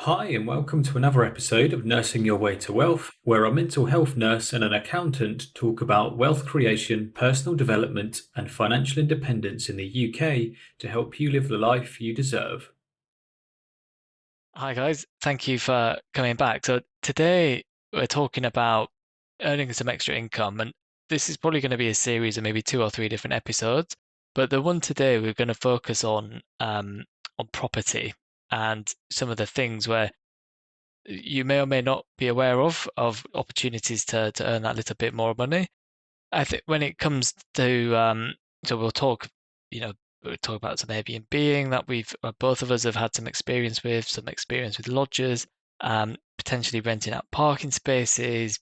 Hi, and welcome to another episode of Nursing Your Way to Wealth, where a mental health nurse and an accountant talk about wealth creation, personal development, and financial independence in the UK to help you live the life you deserve. Hi guys, thank you for coming back. So today we're talking about earning some extra income, and this is probably going to be a series of maybe two or three different episodes. But the one today we're going to focus on property and some of the things where you may or may not be aware of opportunities to earn that little bit more money. I think when it comes to so we'll talk, you know, we'll talk about some Airbnb that both of us have had some experience with lodgers, potentially renting out parking spaces,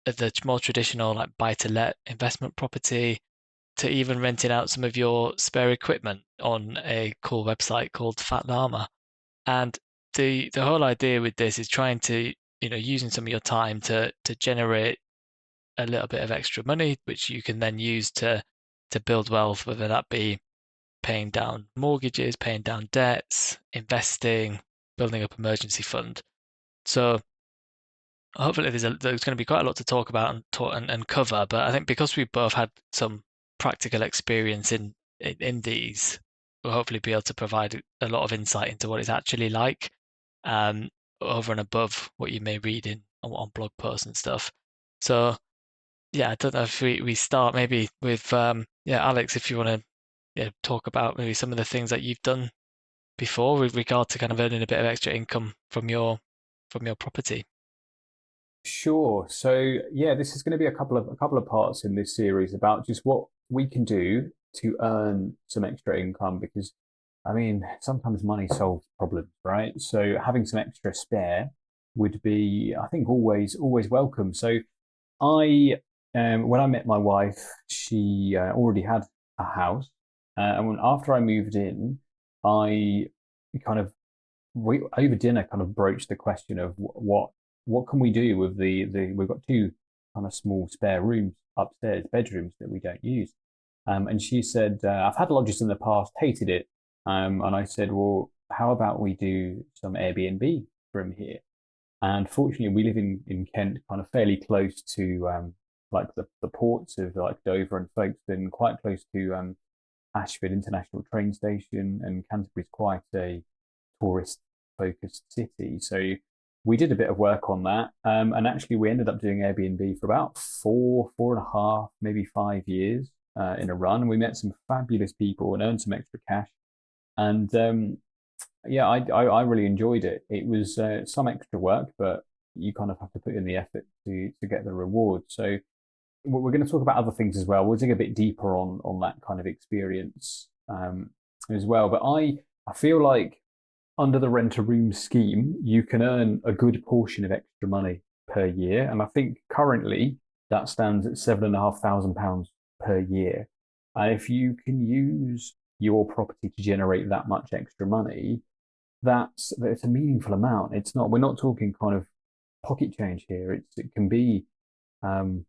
the more traditional like buy-to-let investment property, to even renting out some of your spare equipment on a cool website called Fat Llama. And the whole idea with this is trying to, using some of your time to generate a little bit of extra money, which you can then use to build wealth, whether that be paying down mortgages, paying down debts, investing, building up emergency fund. So hopefully there's going to be quite a lot to talk about and cover. But I think because we've both had some practical experience in these, we'll hopefully be able to provide a lot of insight into what it's actually like, um, over and above what you may read on blog posts and stuff. So yeah, I don't know if we start maybe with Alex, if you want to talk about maybe some of the things that you've done before with regard to kind of earning a bit of extra income from your property. Sure. So yeah, this is going to be a couple of parts in this series about just what we can do to earn some extra income because I mean, sometimes money solves problems, right? So having some extra spare would be, I think, always welcome. So when I met my wife, she already had a house, and after I moved in, I kind of we over dinner kind of broached the question of what can we do with the we've got two kind of small spare rooms upstairs, bedrooms that we don't use. And she said, I've had lodgers in the past, hated it. And I said, well, how about we do some Airbnb from here? And fortunately, we live in Kent, kind of fairly close to like the ports of like Dover and Folkestone, quite close to Ashford International Train Station, and Canterbury's quite a tourist focused city. So we did a bit of work on that, and actually we ended up doing Airbnb for about 4.5, maybe 5 years in a run. We met some fabulous people and earned some extra cash, and yeah, I really enjoyed it. It was some extra work, but you kind of have to put in the effort to get the reward. So we're going to talk about other things as well. We'll dig a bit deeper on that kind of experience as well. But I feel like under the rent a room scheme, you can earn a good portion of extra money per year, and I think currently that stands at £7,500 per year. And if you can use your property to generate that much extra money, that's a meaningful amount. It's not we're not talking kind of pocket change here. It can be um,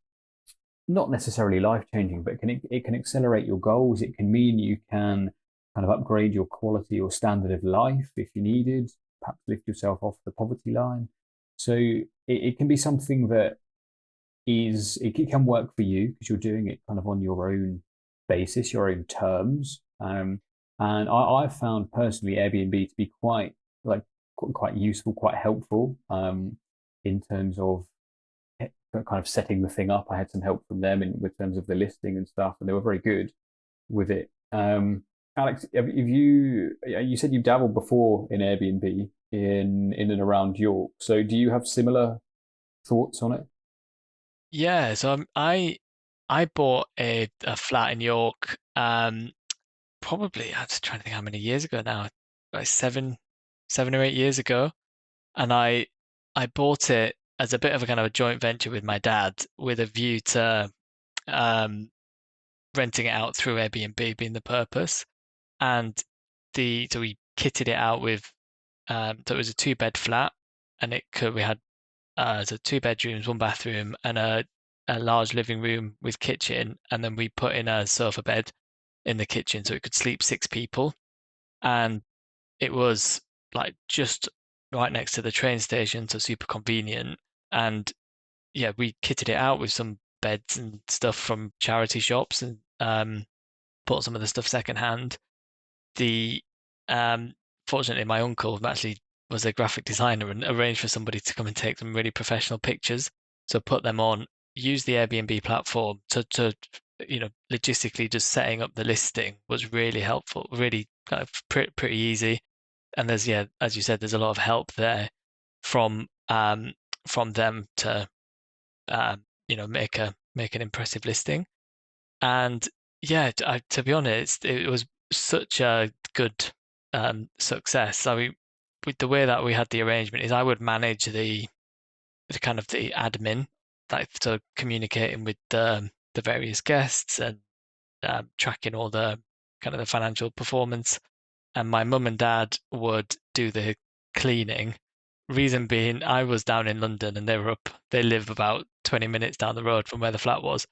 not necessarily life changing, but it can accelerate your goals. It can mean you can kind of upgrade your quality or standard of life if you needed, perhaps lift yourself off the poverty line. So it can be something that it can work for you because you're doing it kind of on your own basis, your own terms. And I've found personally Airbnb to be like quite useful, quite helpful in terms of kind of setting the thing up. I had some help from them in with terms of the listing and stuff, and they were very good with it. Alex, have you said you've dabbled before in Airbnb in and around York? So do you have similar thoughts on it? Yeah, so I bought a flat in York, probably I'm just trying to think how many years ago now, like 7 or 8 years ago, and I bought it as a bit of a kind of a joint venture with my dad with a view to um renting it out through Airbnb being the purpose. And the so we kitted it out with so it was a two-bed flat, and we had so two bedrooms, one bathroom, and a large living room with kitchen, and then we put in a sofa bed in the kitchen so it could sleep six people. And it was like just right next to the train station, so super convenient. And yeah, we kitted it out with some beds and stuff from charity shops and bought some of the stuff secondhand. The um, Fortunately, my uncle actually was a graphic designer and arranged for somebody to come and take some really professional pictures. So put them on, use the Airbnb platform to logistically just setting up the listing was really helpful, really kind of pretty easy. And there's, yeah, as you said, there's a lot of help there from from them to make an impressive listing. And yeah, to be honest, it was such a good success. I mean, with the way that we had the arrangement is I would manage the kind of the admin, like so communicating with the various guests and tracking all the kind of the financial performance. And my mum and dad would do the cleaning. Reason being, I was down in London and they were up. They live about 20 minutes down the road from where the flat was,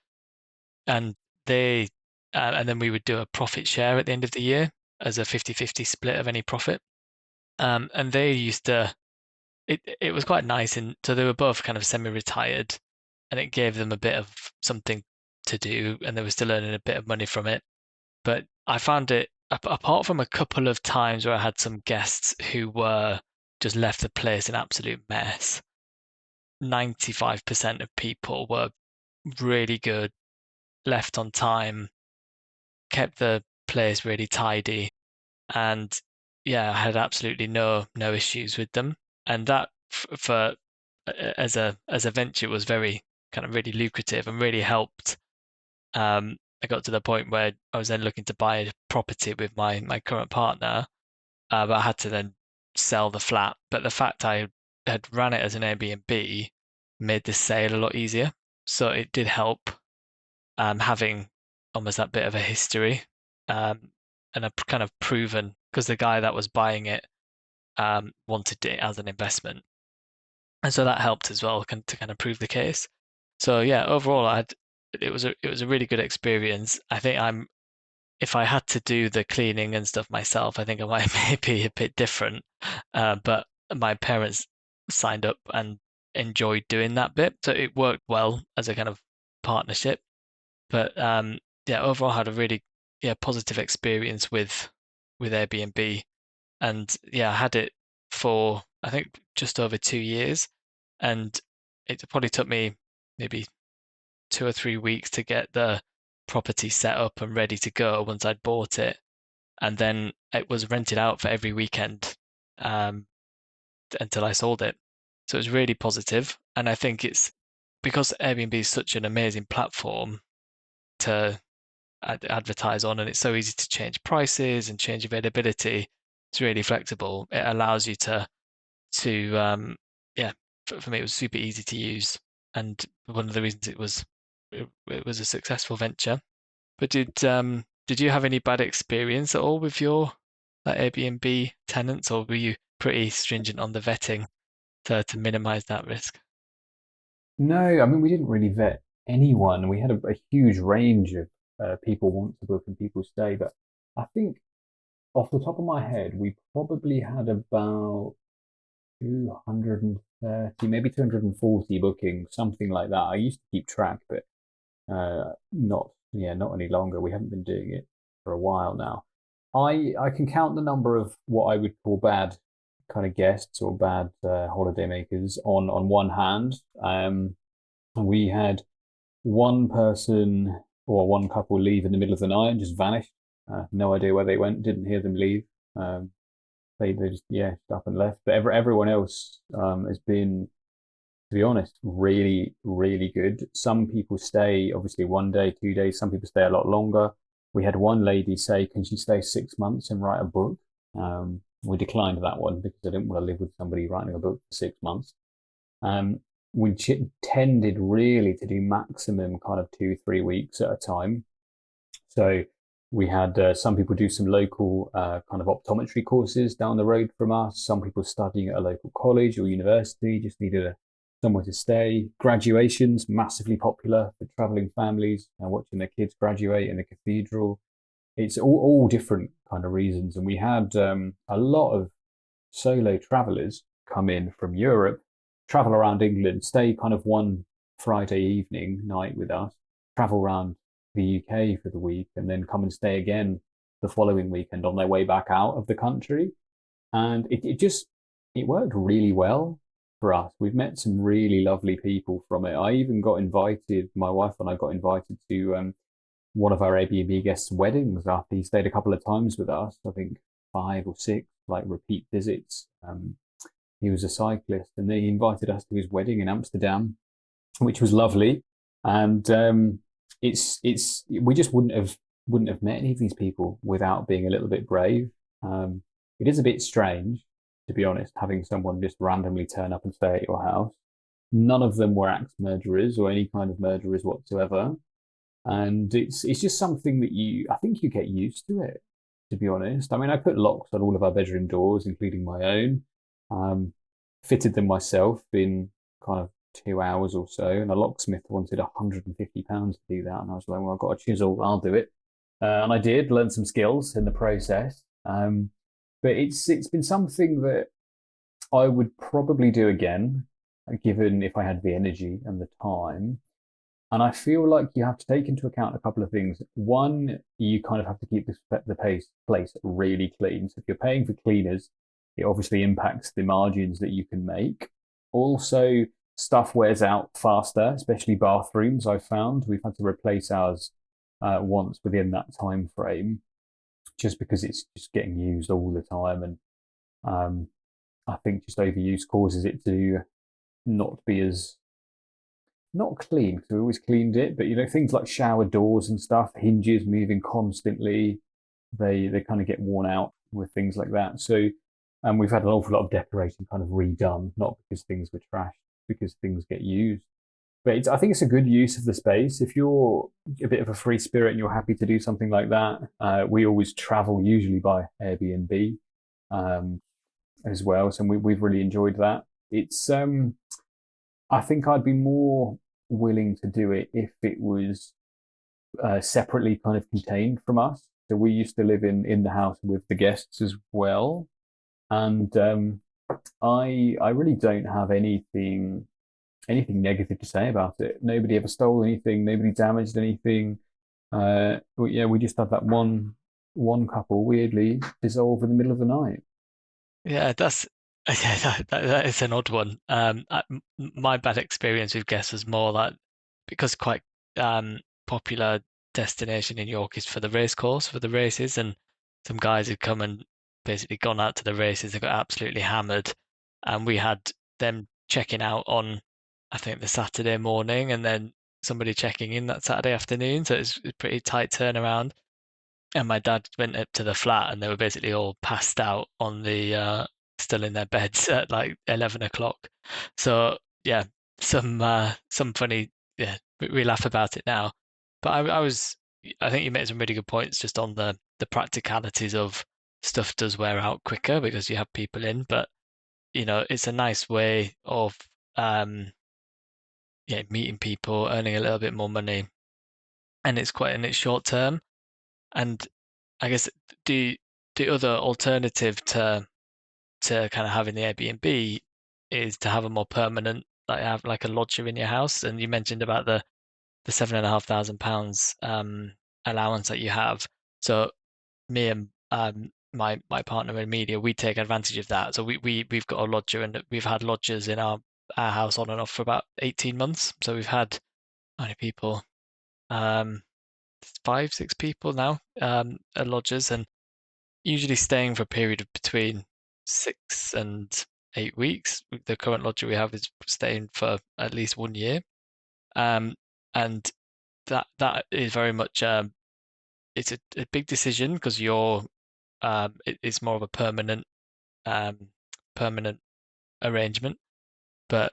and they and then we would do a profit share at the end of the year as a 50-50 split of any profit. And they used to it was quite nice, and so they were both kind of semi-retired, and it gave them a bit of something to do, and they were still earning a bit of money from it. But I found it, apart from a couple of times where I had some guests who were just left the place in absolute mess, 95% of people were really good, left on time, kept the place really tidy, and yeah, I had absolutely no issues with them. And that for as a venture was very kind of really lucrative and really helped. I got to the point where I was then looking to buy a property with my current partner, but I had to then sell the flat. But the fact I had ran it as an Airbnb made the sale a lot easier. So it did help having almost that bit of a history and a kind of proven because the guy that was buying it wanted it as an investment, and so that helped as well to kind of prove the case. So yeah, overall, it was a really good experience. I think if I had to do the cleaning and stuff myself, I think I might maybe a bit different. But my parents signed up and enjoyed doing that bit, so it worked well as a kind of partnership. But yeah, overall had a really positive experience with Airbnb, and yeah, I had it for I think just over 2 years, and it probably took me maybe 2 or 3 weeks to get the property set up and ready to go once I'd bought it, and then it was rented out for every weekend um, until I sold it. So it was really positive, and I think it's because Airbnb is such an amazing platform to advertise on, and it's so easy to change prices and change availability. It's really flexible. It allows you to yeah. For me, it was super easy to use, and one of the reasons it was a successful venture. But did you have any bad experience at all with your Airbnb tenants, or were you pretty stringent on the vetting to minimize that risk? No, I mean, we didn't really vet anyone. We had a huge range of people want to book and people stay, but I think off the top of my head, we probably had about 230, maybe 240 bookings, something like that. I used to keep track, but not any longer. We haven't been doing it for a while now. I can count the number of what I would call bad kind of guests or bad holiday makers on one hand. We had one person or one couple leave in the middle of the night and just vanished. No idea where they went. Didn't hear them leave. They just up and left. But everyone else has been, to be honest, really really good. Some people stay obviously 1 day, 2 days. Some people stay a lot longer. We had one lady say, "Can she stay 6 months and write a book?" We declined that one because I didn't want to live with somebody writing a book for 6 months. Um, we tended really to do maximum kind of 2, 3 weeks at a time. So we had some people do some local kind of optometry courses down the road from us. Some people studying at a local college or university just needed somewhere to stay. Graduations, massively popular for traveling families and watching their kids graduate in a cathedral. It's all different kind of reasons. And we had a lot of solo travelers come in from Europe, travel around England, stay kind of one Friday evening night with us, travel around the UK for the week, and then come and stay again the following weekend on their way back out of the country. And it worked really well for us. We've met some really lovely people from it. I even got invited, my wife and I got invited to one of our Airbnb guests' weddings after he stayed a couple of times with us. I think five or six, like repeat visits. He was a cyclist, and then he invited us to his wedding in Amsterdam, which was lovely. And it's we just wouldn't have met any of these people without being a little bit brave. It is a bit strange, to be honest, having someone just randomly turn up and stay at your house. None of them were axe murderers or any kind of murderers whatsoever. And it's just something that I think you get used to it, to be honest. I mean, I put locks on all of our bedroom doors, including my own. Um, Fitted them myself in kind of 2 hours or so, and a locksmith wanted £150 to do that, and I was like, "Well, I've got a chisel, I'll do it," and I did learn some skills in the process. But it's been something that I would probably do again, given if I had the energy and the time. And I feel like you have to take into account a couple of things. One, you kind of have to keep the place really clean. So if you're paying for cleaners, it obviously impacts the margins that you can make. Also, stuff wears out faster, especially bathrooms. I've found we've had to replace ours once within that time frame, just because it's just getting used all the time, and I think just overuse causes it to not be as not clean because we always cleaned it, but things like shower doors and stuff, hinges moving constantly, they kind of get worn out with things like that. So, and we've had an awful lot of decorating kind of redone, not because things were trashed, because things get used. But I think it's a good use of the space. If you're a bit of a free spirit and you're happy to do something like that, we always travel usually by Airbnb as well. So we've really enjoyed that. It's I think I'd be more willing to do it if it was separately kind of contained from us. So we used to live in the house with the guests as well, and I really don't have anything negative to say about it. Nobody ever stole anything. Nobody damaged anything. But yeah, we just had that one couple weirdly dissolve in the middle of the night. Yeah, that's yeah, that is an odd one. My bad experience with guests was more that because quite popular destination in York is for the race course for the races, and some guys had come and basically gone out to the races and got absolutely hammered, and we had them checking out on I think the Saturday morning, and then somebody checking in that Saturday afternoon, so it's a pretty tight turnaround. And my dad went up to the flat and they were basically all passed out on the still in their beds at like 11 o'clock. So yeah, some funny yeah, we laugh about it now. But I think you made some really good points just on the practicalities of stuff does wear out quicker because you have people in, but it's a nice way of yeah, meeting people, earning a little bit more money, and it's short term. And I guess the other alternative to kind of having the Airbnb is to have a more permanent, like have like a lodger in your house. And you mentioned about the £7,500 allowance that you have. So me and my partner in media, we take advantage of that. So we've got a lodger, and we've had lodgers in our house on and off for about 18 months. So we've had how many people? Um, 5, 6 people now at lodgers, and usually staying for a period of between 6 and 8 weeks. The current lodger we have is staying for at least 1 year, um, and that is very much it's a big decision because it's more of a um, permanent arrangement, but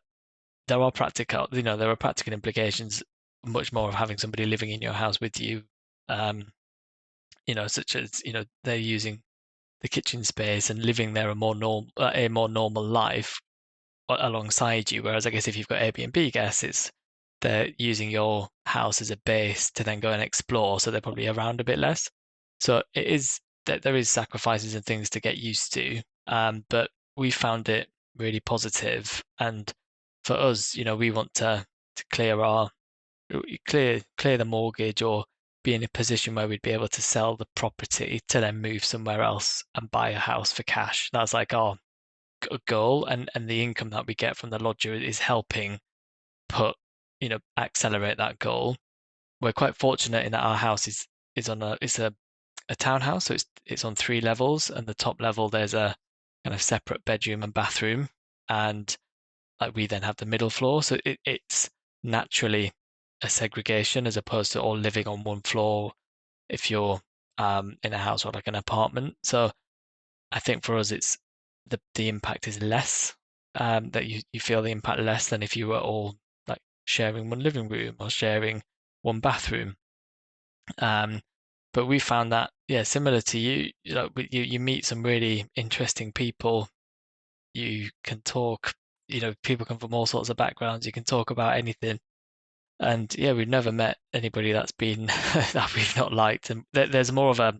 there are practical implications much more of having somebody living in your house with you, um, such as they're using the kitchen space and living there a more normal life alongside you. Whereas I guess if you've got Airbnb guests, they're using your house as a base to then go and explore, so they're probably around a bit less. So it is that there is sacrifices and things to get used to, but we found it. really positive. And for us, we want to clear the mortgage or be in a position where we'd be able to sell the property to then move somewhere else and buy a house for cash. That's like our goal, and the income that we get from the lodger is helping put, accelerate that goal. We're quite fortunate in that our house is on a townhouse, so it's on 3 levels, and the top level there's a kind of separate bedroom and bathroom, and like we then have the middle floor, so it's naturally a segregation as opposed to all living on one floor if you're in a house or like an apartment. So I think for us it's the impact is less, that you feel the impact less than if you were all like sharing one living room or sharing one bathroom. Um, but we found that, yeah, similar to you, you meet some really interesting people. You can talk, people come from all sorts of backgrounds. You can talk about anything. And yeah, we've never met anybody that's been that we've not liked. And there's more of a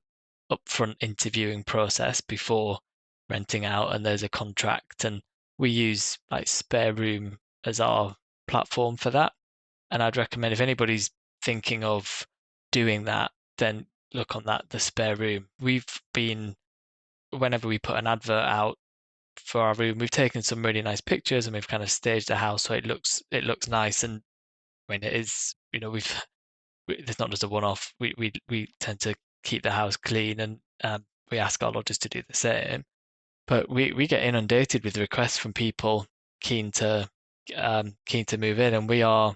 upfront interviewing process before renting out, and there's a contract. And we use like Spare Room as our platform for that. And I'd recommend if anybody's thinking of doing that, then look on that, the Spare Room. Whenever we put an advert out for our room, we've taken some really nice pictures and we've kind of staged the house so it looks nice. And I mean, it is, it's not just a one-off. We tend to keep the house clean, and we ask our lodgers to do the same. But we get inundated with requests from people keen to keen to move in, and we are,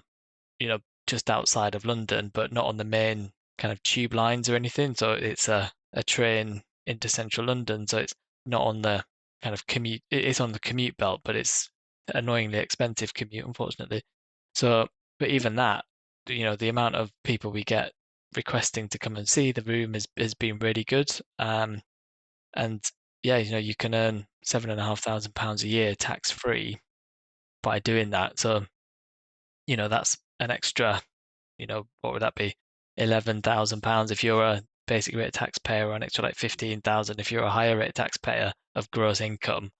just outside of London, but not on the main kind of tube lines or anything. So it's a train into central London. So it's not on the kind of commute. It's on the commute belt, but it's annoyingly expensive commute, unfortunately. So, but even that, the amount of people we get requesting to come and see the room has been really good. And yeah, you can earn £7,500 a year tax free by doing that. So, that's an extra, what would that be? £11,000 if you're a basic rate taxpayer, or an extra like 15,000 if you're a higher rate taxpayer of gross income.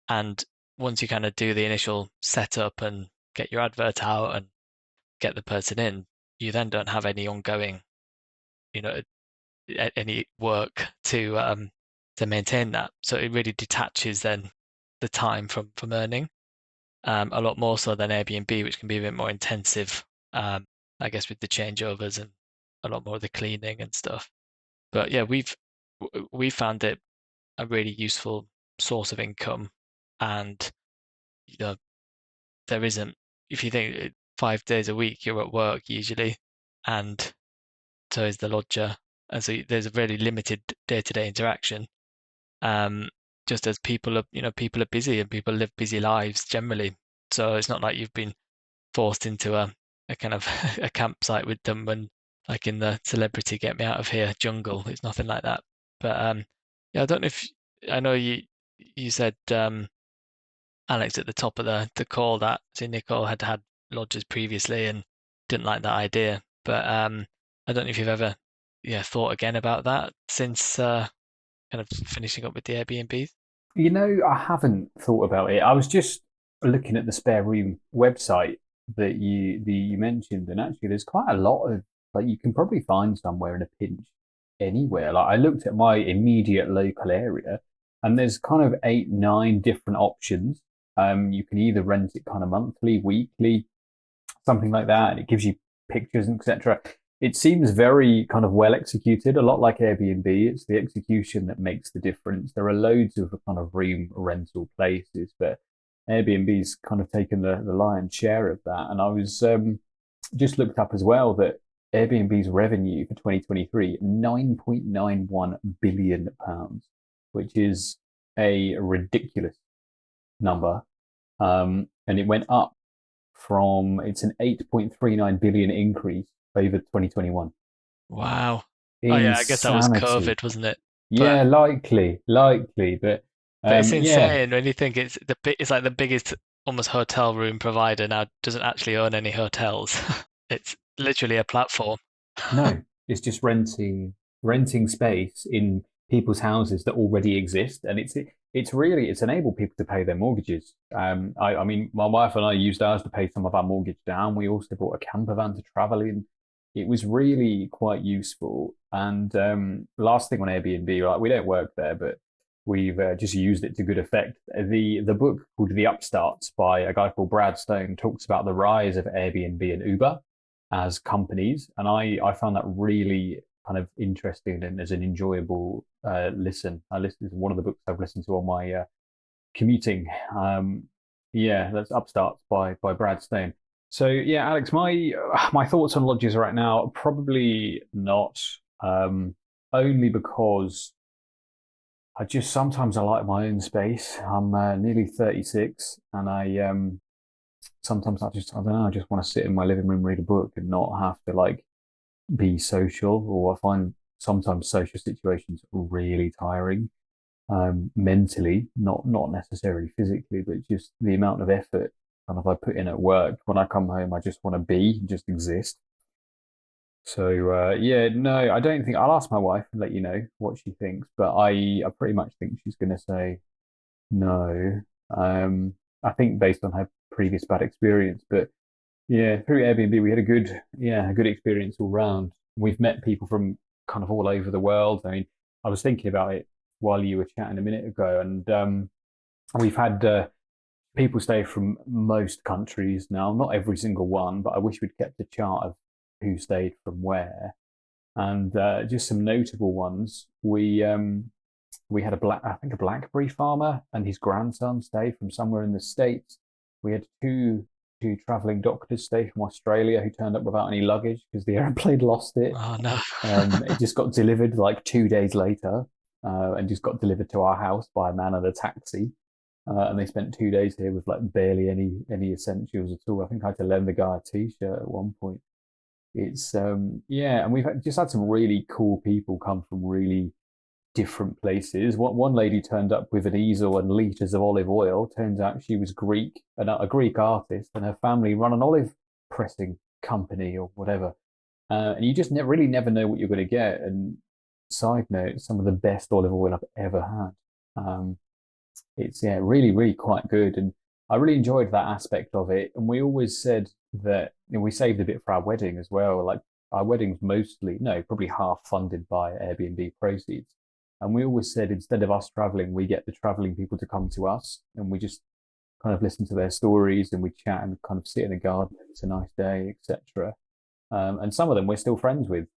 And once you kind of do the initial setup and get your advert out and get the person in, you then don't have any ongoing, you know, any work to maintain that. So it really detaches then the time from earning, a lot more so than Airbnb, which can be a bit more intensive, I guess, with the changeovers and a lot more of the cleaning and stuff. But yeah, we found it a really useful source of income, and you know there isn't, if you think 5 days a week you're at work usually, and so is the lodger, and so there's a really limited day-to-day interaction. Um, just as people are busy and people live busy lives generally, so it's not like you've been forced into a kind of a campsite with them when, like in the Celebrity Get Me Out of Here jungle. It's nothing like that. But yeah, I don't know if I know you said, Alex, at the top of the call that Nicole had had lodgers previously and didn't like that idea. But I don't know if you've ever, yeah, thought again about that since kind of finishing up with the Airbnbs. I haven't thought about it. I was just looking at the Spare Room website that you mentioned, and actually, there's quite a lot of, like, you can probably find somewhere in a pinch anywhere. Like, I looked at my immediate local area, and there's kind of 8, 9 different options. You can either rent it kind of monthly, weekly, something like that, and it gives you pictures and etc. It seems very kind of well executed, a lot like Airbnb. It's the execution that makes the difference. There are loads of kind of room rental places, but Airbnb's kind of taken the lion's share of that. And I was just looked up as well that Airbnb's revenue for 2023, £9.91 billion, which is a ridiculous number. And it went up it's an 8.39 billion increase over 2021. Wow. Oh yeah, I guess that was Insanity. COVID, wasn't it? But Yeah, likely, but it's yeah, insane when you think it's like the biggest almost hotel room provider now doesn't actually own any hotels. It's literally a platform. no, it's just renting space in people's houses that already exist, and it's enabled people to pay their mortgages. I mean, my wife and I used ours to pay some of our mortgage down. We also bought a camper van to travel in. It was really quite useful. And last thing on Airbnb, right? We don't work there, but we've just used it to good effect. The book called The Upstarts by a guy called Brad Stone talks about the rise of Airbnb and Uber as companies, and I found that really kind of interesting and as an enjoyable listen. I listened to one of the books I've listened to on my commuting. Yeah, that's Upstarts by Brad Stone. So yeah, Alex, my thoughts on lodges right now are probably not. Only because I just sometimes I like my own space. I'm nearly 36, and I sometimes I don't know, I just want to sit in my living room, read a book, and not have to like be social. Or I find sometimes social situations really tiring, mentally, not necessarily physically, but just the amount of effort kind of I put in at work. When I come home, I just want to be, just exist. So yeah, no, I don't think I'll ask my wife and let you know what she thinks, but I pretty much think she's going to say no. Um, I think based on her previous bad experience, but yeah, through Airbnb we had a good experience all round. We've met people from kind of all over the world. I mean, I was thinking about it while you were chatting a minute ago, and we've had people stay from most countries now, not every single one, but I wish we'd kept a chart of who stayed from where. And just some notable ones. We had I think a blackberry farmer and his grandson stayed from somewhere in the States. We had two traveling doctors stay from Australia who turned up without any luggage because the airplane lost it. Oh no. It just got delivered like 2 days later, and just got delivered to our house by a man in a taxi. And they spent 2 days here with like barely any essentials at all. I think I had to lend the guy a t-shirt at one point. It's yeah, and just had some really cool people come from really different places. One lady turned up with an easel and liters of olive oil. Turns out she was Greek, and a Greek artist, and her family run an olive pressing company or whatever. And you just really never know what you're going to get. And side note, some of the best olive oil I've ever had. It's yeah, really quite good, and I really enjoyed that aspect of it. And we always said that we saved a bit for our wedding as well. Like our wedding's mostly, no, probably half funded by Airbnb proceeds. And we always said instead of us traveling, we get the traveling people to come to us, and we just kind of listen to their stories and we chat and kind of sit in the garden. It's a nice day, etc. And some of them we're still friends with.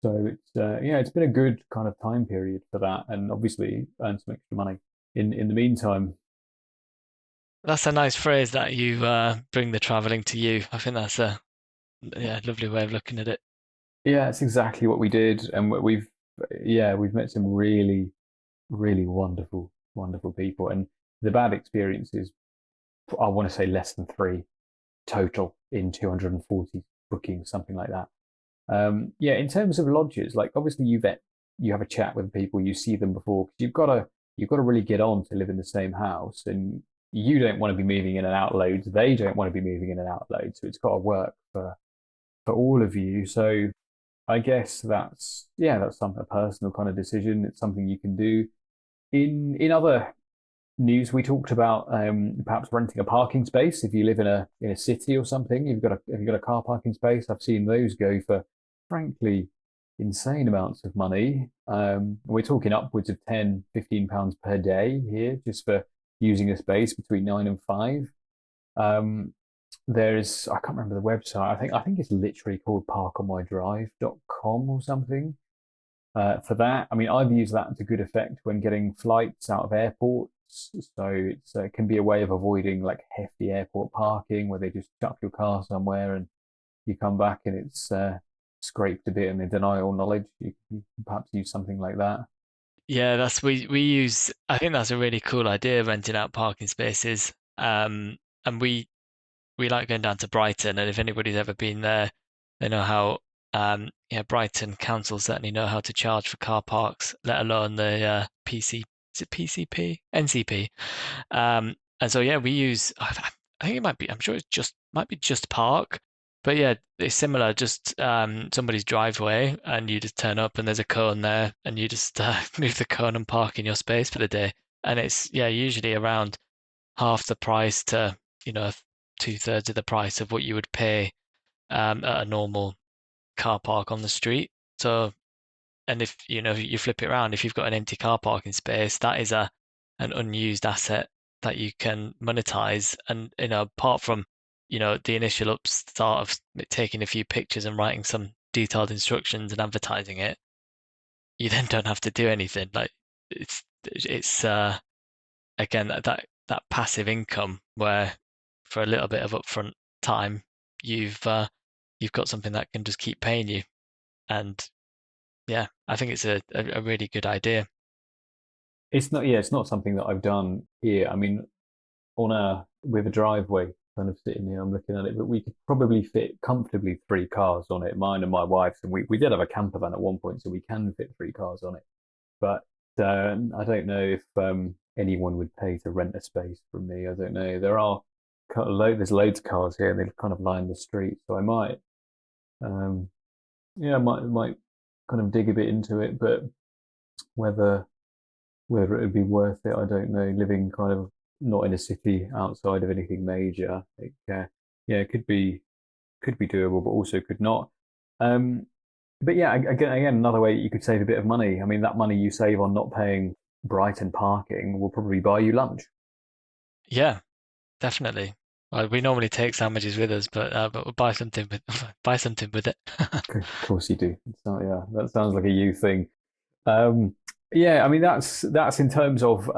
So it's yeah, it's been a good kind of time period for that, and obviously earn some extra money in the meantime. That's a nice phrase that you bring the traveling to you. I think that's a lovely way of looking at it. Yeah, it's exactly what we did, and we've met some really wonderful people, and the bad experiences, I want to say less than three total in 240 bookings, something like that. Yeah, in terms of lodges, like obviously you have a chat with people, you see them before, because you've got to really get on to live in the same house, and you don't want to be moving in and out loads. They don't want to be moving in and out loads, so it's got to work for all of you. So I guess that's something a personal kind of decision. It's something you can do. In other news, we talked about perhaps renting a parking space if you live in a city or something. You've got a car parking space. I've seen those go for frankly insane amounts of money. We're talking upwards of 10, 15 pounds per day here just for using a space between 9 and 5. Um, I can't remember the website. I think it's literally called parkonmydrive.com or something. For that, I mean, I've used that to good effect when getting flights out of airports. So it can be a way of avoiding like hefty airport parking where they just chuck your car somewhere and you come back and it's scraped a bit and they deny all knowledge. You can perhaps use something like that. Yeah, that's we use. I think that's a really cool idea, renting out parking spaces. And we like going down to Brighton, and if anybody's ever been there, they know how yeah, Brighton council certainly know how to charge for car parks, let alone the PC, is it PCP? NCP. And so yeah, we use I think it might be, I'm sure it's just might be just Park. But yeah, it's similar, just somebody's driveway and you just turn up and there's a cone there and you just move the cone and park in your space for the day. and it's usually around half the price to, 2/3 of the price of what you would pay at a normal car park on the street. So, and if you flip it around, if you've got an empty car parking space, that is an unused asset that you can monetize. And apart from the initial upstart of taking a few pictures and writing some detailed instructions and advertising it, you then don't have to do anything. Like it's again that passive income where for a little bit of upfront time you've got something that can just keep paying you. And yeah, I think it's a really good idea. It's not something that I've done here. I mean, on a with a driveway kind of sitting here, I'm looking at it, but we could probably fit comfortably 3 cars on it, mine and my wife's, and we did have a camper van at one point, so we can fit 3 cars on it. But I don't know if anyone would pay to rent a space from me. I don't know. There's loads of cars here, and they kind of line the street, so I might um, yeah, I might kind of dig a bit into it, but whether whether it would be worth it, I don't know. Living kind of not in a city outside of anything major, yeah, it could be doable, but also could not. Um, but yeah, again, another way you could save a bit of money. I mean, that money you save on not paying Brighton parking will probably buy you lunch. Yeah, definitely. Well, we normally take sandwiches with us, but we'll buy something with buy something with it. Of course you do. Yeah, that sounds like a you thing. Um, yeah, I mean that's in terms of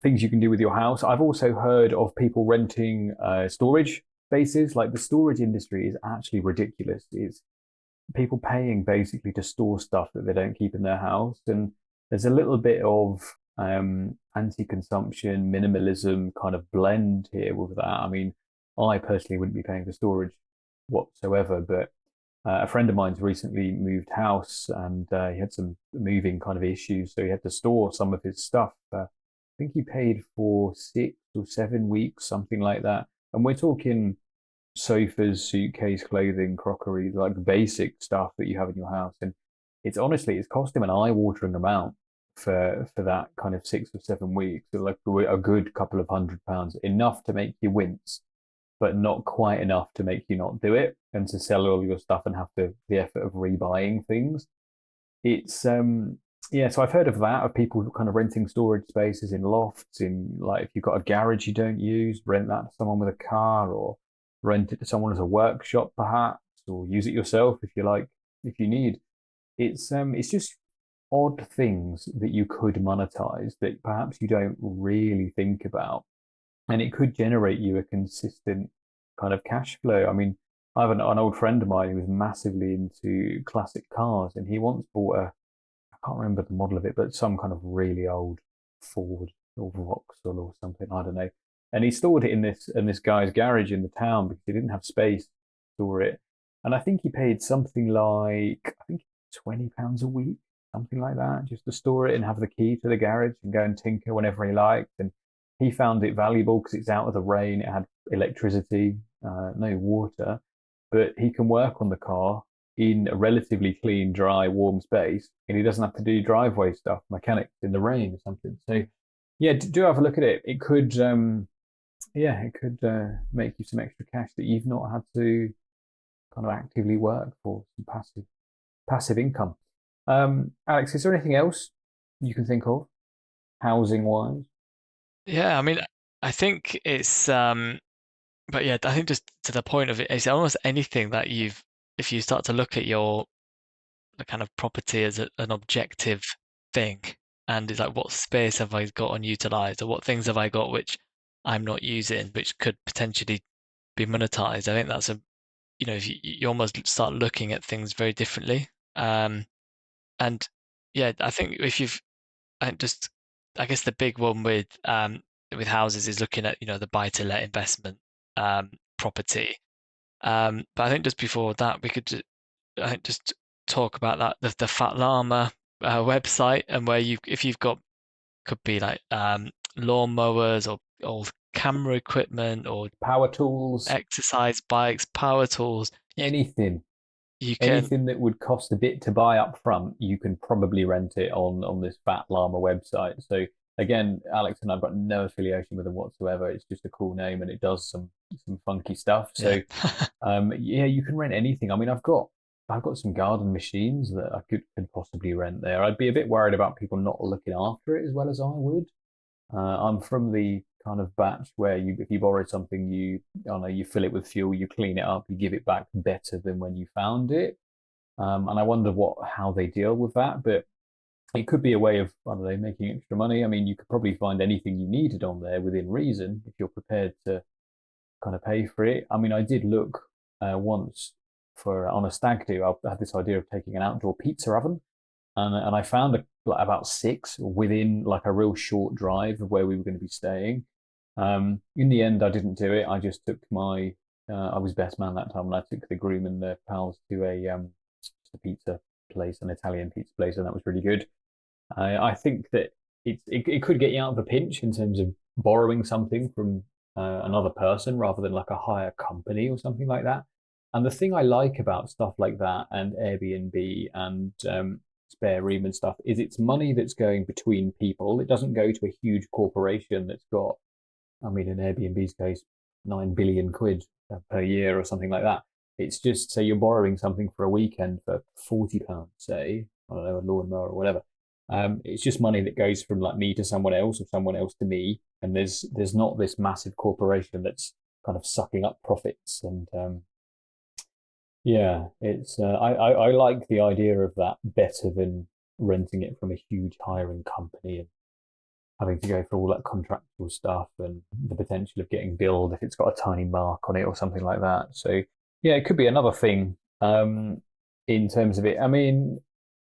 things you can do with your house. I've also heard of people renting storage spaces. Like the storage industry is actually ridiculous. It's people paying basically to store stuff that they don't keep in their house, and there's a little bit of anti-consumption, minimalism kind of blend here with that. I mean, I personally wouldn't be paying for storage whatsoever, but a friend of mine's recently moved house and he had some moving kind of issues, so he had to store some of his stuff. I think he paid for 6 or 7 weeks, something like that. And we're talking sofas, suitcase, clothing, crockery, like basic stuff that you have in your house. And it's cost him an eye-watering amount for that kind of 6 or 7 weeks. So like a good couple of £100, enough to make you wince, but not quite enough to make you not do it and to sell all your stuff and have the effort of rebuying things. It's yeah, so I've heard of that, of people kind of renting storage spaces in lofts, in like if you've got a garage you don't use, rent that to someone with a car, or rent it to someone as a workshop perhaps, or use it yourself if you like, if you need. It's just odd things that you could monetize that perhaps you don't really think about, and it could generate you a consistent kind of cash flow. I mean, I have an old friend of mine who was massively into classic cars, and he once bought I can't remember the model of it, but some kind of really old Ford or Vauxhall or something, I don't know. And he stored it in this guy's garage in the town because he didn't have space to store it. And I think he paid something like I think £20 a week, something like that, just to store it and have the key to the garage and go and tinker whenever he liked. And he found it valuable because it's out of the rain, it had electricity, no water, but he can work on the car in a relatively clean, dry, warm space, and he doesn't have to do driveway stuff, mechanics in the rain or something. So, yeah, do have a look at it. It could make you some extra cash that you've not had to kind of actively work for, some passive income. Alex, is there anything else you can think of, housing wise? Yeah, I mean, I think it's but yeah, I think just to the point of it, it's almost anything that if you start to look at the kind of property as an objective thing, and it's like, what space have I got unutilized, or what things have I got which I'm not using, which could potentially be monetized. I think that's if you almost start looking at things very differently. And yeah, I think if you've, just, I guess the big one with houses is looking at, the buy to let investment property. But I think just before that, we could I think just talk about that the Fat Llama website, and where if you've got, could be like lawn mowers or old camera equipment or Power tools, exercise bikes, power tools, anything. you can Anything that would cost a bit to buy up front, you can probably rent it on this Fat Llama website. So again, Alex and I've got no affiliation with them whatsoever. It's just a cool name and it does some funky stuff. Yeah. So yeah, you can rent anything. I mean, I've got some garden machines that I could possibly rent there. I'd be a bit worried about people not looking after it as well as I would. I'm from the kind of batch where if you borrow something, I don't know, you fill it with fuel, you clean it up, you give it back better than when you found it. And I wonder how they deal with that, but it could be a way of, I don't know, making extra money. I mean, you could probably find anything you needed on there within reason if you're prepared to kind of pay for it. I mean, I did look once for on a stag do. I had this idea of taking an outdoor pizza oven, and I found like about six within like a real short drive of where we were going to be staying. In the end, I didn't do it. I just took I was best man that time, and I took the groom and the pals to just a pizza place, an Italian pizza place, and that was really good. I think that it could get you out of a pinch in terms of borrowing something from another person rather than like a hire company or something like that. And the thing I like about stuff like that and Airbnb and spare room and stuff is it's money that's going between people. It doesn't go to a huge corporation that's got, I mean, in Airbnb's case, 9 billion quid per year or something like that. It's just say you're borrowing something for a weekend for £40, say, I don't know, a lawnmower or whatever. It's just money that goes from like me to someone else or someone else to me, and there's not this massive corporation that's kind of sucking up profits. And yeah, it's I like the idea of that better than renting it from a huge hiring company and having to go through all that contractual stuff and the potential of getting billed if it's got a tiny mark on it or something like that. So yeah, it could be another thing in terms of it. I mean,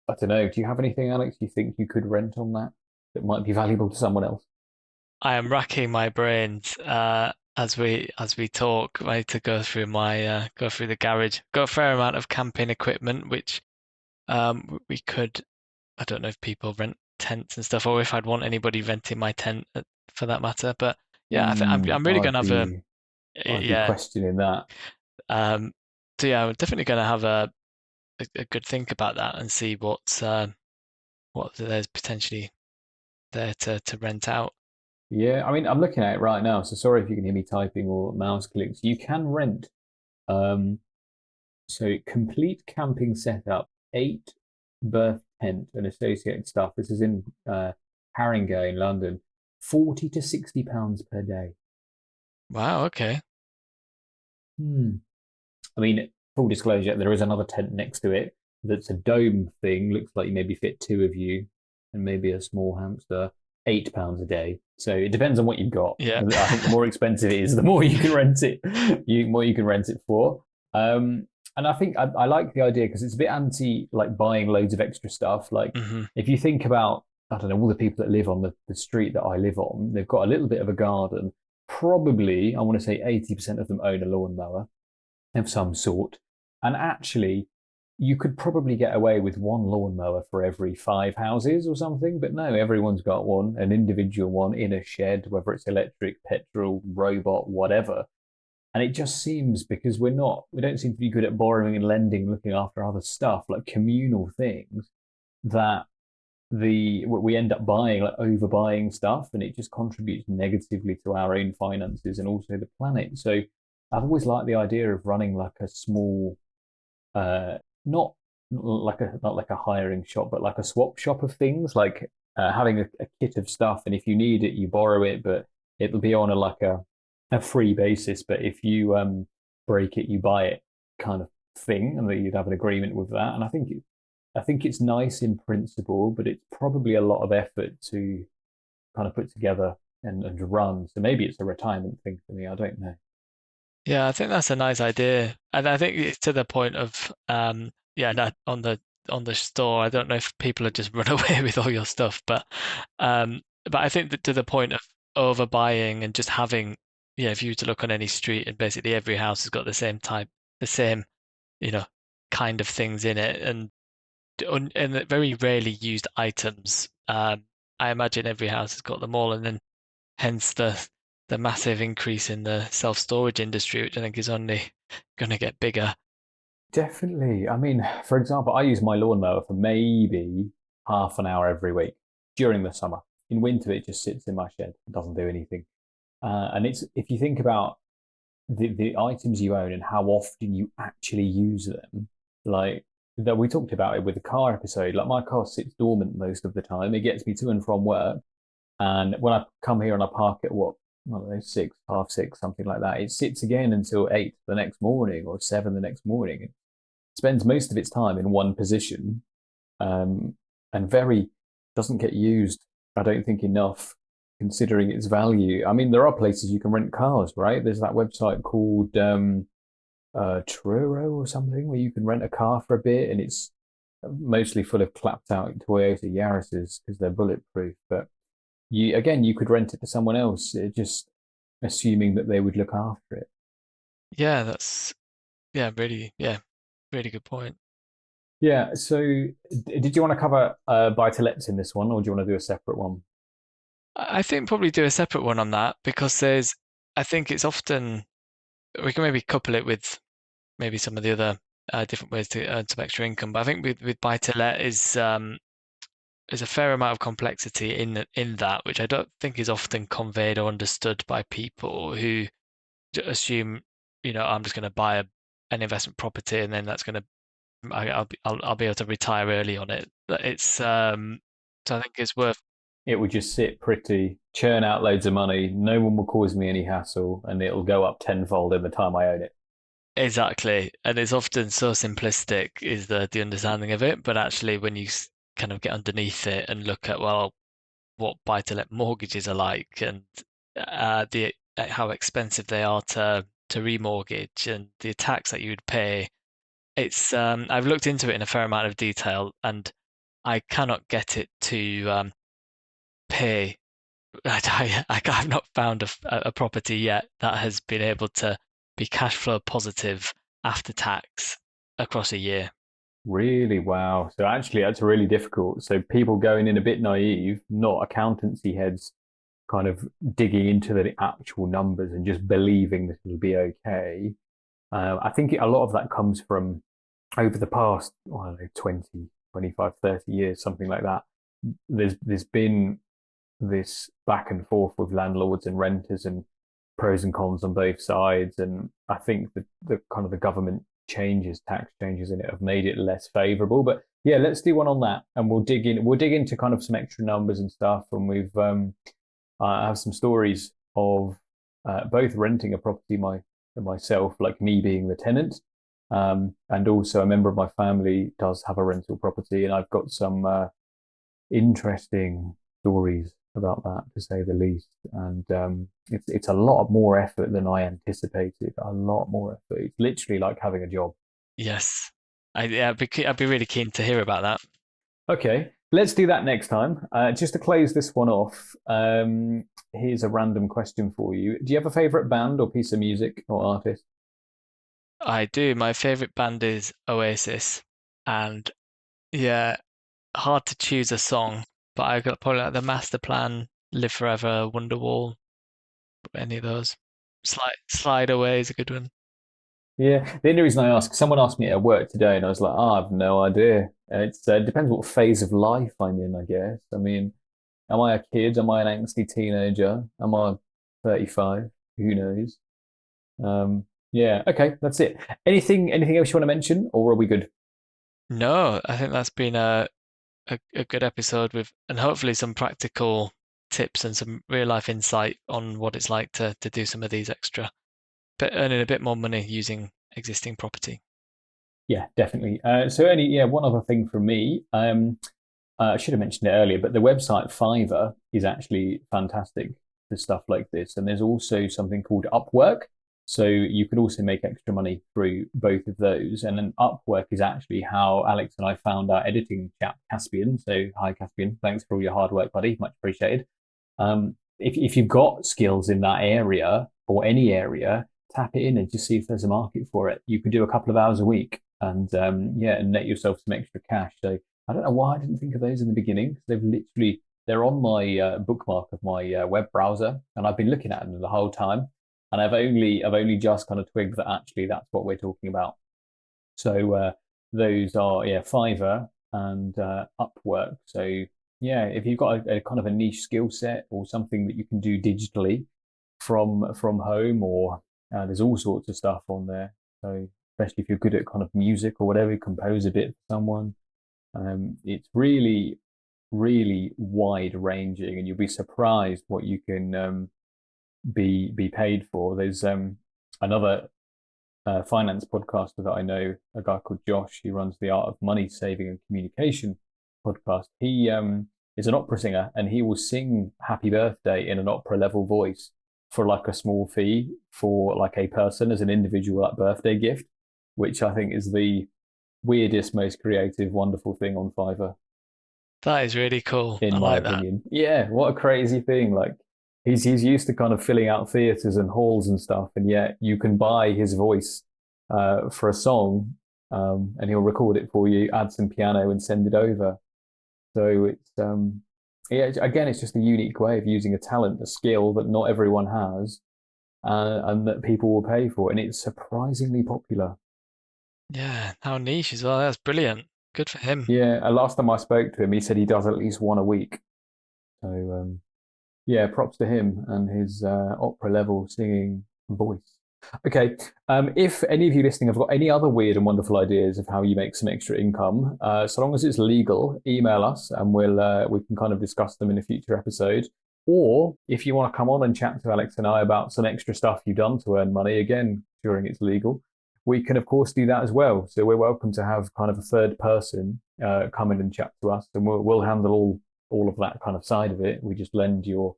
I don't know. Do you have anything, Alex, you think you could rent on that might be valuable to someone else? I am racking my brains as we talk. I need to go through the garage. Got a fair amount of camping equipment, which we could. I don't know if people rent tents and stuff, or if I'd want anybody renting my tent for that matter. But yeah, I'm really I'd gonna have a I'd be yeah. questioning that. Um, so yeah, I'm definitely gonna have a good think about that and see what there's potentially there to rent out. Yeah, I mean, I'm looking at it right now, so sorry if you can hear me typing or mouse clicks. You can rent um so complete camping setup, 8 berth tent and associated stuff. This is in Haringey in London, £40 to £60 per day. Wow. Okay. Hmm. I mean, full disclosure, there is another tent next to it that's a dome thing. Looks like you maybe fit two of you and maybe a small hamster. £8 a day. So it depends on what you've got. Yeah. I think the more expensive it is, the more you can rent it. More you can rent it for. And I think I like the idea because it's a bit anti like buying loads of extra stuff. Like hmm if you think about, I don't know, all the people that live on the street that I live on, they've got a little bit of a garden. Probably, I want to say 80% of them own a lawnmower of some sort. And actually, you could probably get away with one lawnmower for every 5 houses or something. But no, everyone's got one, an individual one in a shed, whether it's electric, petrol, robot, whatever. And it just seems because we don't seem to be good at borrowing and lending, looking after other stuff like communal things, that we end up buying like overbuying stuff, and it just contributes negatively to our own finances and also the planet. So I've always liked the idea of running like a small, not not like a hiring shop, but like a swap shop of things, like having a kit of stuff, and if you need it, you borrow it, but it'll be on a free basis. But if you break it, you buy it, kind of thing, and that you'd have an agreement with that. And I think it's nice in principle, but it's probably a lot of effort to kind of put together and run. So maybe it's a retirement thing for me. I don't know. Yeah, I think that's a nice idea, and I think it's to the point of yeah, that on the store. I don't know if people have just run away with all your stuff, but I think that to the point of overbuying and just having, yeah, if you were to look on any street and basically every house has got the same, you know, kind of things in it, and very rarely used items. I imagine every house has got them all, and then hence the massive increase in the self-storage industry, which I think is only going to get bigger. Definitely. I mean, for example, I use my lawnmower for maybe half an hour every week during the summer. in winter it just sits in my shed. It doesn't do anything. And it's if you think about the items you own and how often you actually use them, like that we talked about it with the car episode. Like my car sits dormant most of the time. It gets me to and from work. And when I come here and I park at what, I don't know, 6, half 6, something like that, it sits again until 8 the next morning or 7 the next morning. It spends most of its time in one position, um, and very doesn't get used, I don't think, enough considering its value. I mean, there are places you can rent cars, right? There's that website called Truro or something where you can rent a car for a bit, and it's mostly full of clapped out Toyota Yaris's because they're bulletproof. But you could rent it to someone else, just assuming that they would look after it. Yeah, that's really good point. Yeah. So, did you want to cover buy to lets in this one, or do you want to do a separate one? I think probably do a separate one on that because I think it's often we can maybe couple it with maybe some of the other different ways to earn some extra income. But I think with buy to let is there's a fair amount of complexity in that, which I don't think is often conveyed or understood by people who assume, I'm just going to buy an investment property and then that's going to I'll be able to retire early on it. It's so I think it's worth. It would just sit pretty, churn out loads of money. No one will cause me any hassle, and it'll go up tenfold in the time I own it. Exactly, and it's often so simplistic is the understanding of it, but actually when you kind of get underneath it and look at well what buy-to-let mortgages are like and the how expensive they are to remortgage and the tax that you would pay, it's I've looked into it in a fair amount of detail and I cannot get it to pay. I've not found a property yet that has been able to be cash flow positive after tax across a year. Really? Wow. So actually, that's really difficult. So people going in a bit naive, not accountancy heads, kind of digging into the actual numbers and just believing that it'll be okay. I think a lot of that comes from over the past, I don't know, 20, 25, 30 years, something like that. There's been this back and forth with landlords and renters and pros and cons on both sides. And I think the kind of the government changes, tax changes in it have made it less favorable. But yeah, let's do one on that and we'll dig in. We'll dig into kind of some extra numbers and stuff. And I have some stories of both renting a property myself, like me being the tenant. And also a member of my family does have a rental property, and I've got some interesting stories about that, to say the least. And it's a lot more effort than I anticipated. A lot more effort. It's literally like having a job. Yes, I'd be really keen to hear about that. Okay, let's do that next time. Just to close this one off, here's a random question for you. Do you have a favorite band or piece of music or artist? I do. My favorite band is Oasis, and yeah, hard to choose a song, but I got probably like the Master Plan, Live Forever, Wonderwall, any of those. Slide Away is a good one. Yeah, the only reason I ask, someone asked me at work today, and I was like, oh, I have no idea. It depends what phase of life I'm in, I guess. I mean, am I a kid? Am I an angsty teenager? Am I 35? Who knows? Yeah, okay, that's it. Anything else you want to mention, or are we good? No, I think that's been a good episode with, and hopefully some practical tips and some real life insight on what it's like to do some of these extra, but earning a bit more money using existing property. Yeah, definitely. So only one other thing from me. I should have mentioned it earlier, but the website Fiverr is actually fantastic for stuff like this. And there's also something called Upwork. So you could also make extra money through both of those. And then Upwork is actually how Alex and I found our editing chap, Caspian. So hi, Caspian. Thanks for all your hard work, buddy. Much appreciated. If you've got skills in that area or any area, tap it in and just see if there's a market for it. You could do a couple of hours a week and and net yourself some extra cash. So I don't know why I didn't think of those in the beginning. They're on my bookmark of my web browser, and I've been looking at them the whole time. And I've only just kind of twigged that actually that's what we're talking about. So those are Fiverr and Upwork. So Yeah, if you've got a kind of a niche skill set or something that you can do digitally from home, or there's all sorts of stuff on there. So especially if you're good at kind of music or whatever, compose a bit for someone. It's really, really wide ranging, and you'll be surprised what you can be paid for. There's another finance podcaster that I know, a guy called Josh. He runs the Art of Money Saving and Communication podcast. He is an opera singer, and he will sing Happy Birthday in an opera level voice for like a small fee for like a person as an individual like birthday gift, which I think is the weirdest, most creative, wonderful thing on Fiverr, That is really cool. I in my like that. opinion. Yeah, what a crazy thing. Like he's used to kind of filling out theaters and halls and stuff, and yet you can buy his voice for a song, and he'll record it for you, add some piano, and send it over. So it's yeah, again, it's just a unique way of using a talent, a skill that not everyone has, and that people will pay for, and it's surprisingly popular. Yeah, how niche as well. That's brilliant. Good for him. Yeah, and last time I spoke to him, he said he does at least one a week. So yeah, props to him and his opera level singing voice. Okay, if any of you listening have got any other weird and wonderful ideas of how you make some extra income, so long as it's legal, email us and we can kind of discuss them in a future episode. Or if you want to come on and chat to Alex and I about some extra stuff you've done to earn money, again, during it's legal, we can of course do that as well. So we're welcome to have kind of a third person come in and chat to us, and we'll handle all of that kind of side of it. We just lend your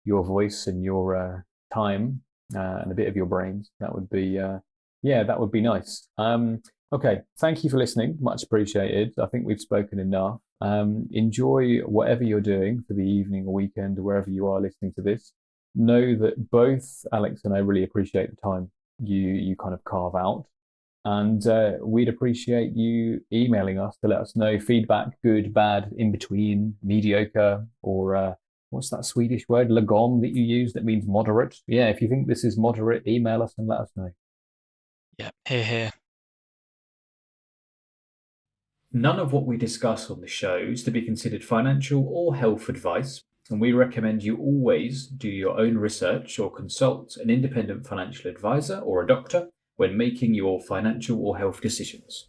voice and your time and a bit of your brains. That would be yeah, that would be nice. Okay, thank you for listening. Much appreciated. I think we've spoken enough. Enjoy whatever you're doing for the evening or weekend or wherever you are listening to this. Know that both Alex and I really appreciate the time you kind of carve out. And we'd appreciate you emailing us to let us know feedback, good, bad, in between, mediocre, or what's that Swedish word, lagom, that you use that means moderate? Yeah, if you think this is moderate, email us and let us know. Yeah, here, here. None of what we discuss on the show is to be considered financial or health advice, and we recommend you always do your own research or consult an independent financial advisor or a doctor when making your financial or health decisions.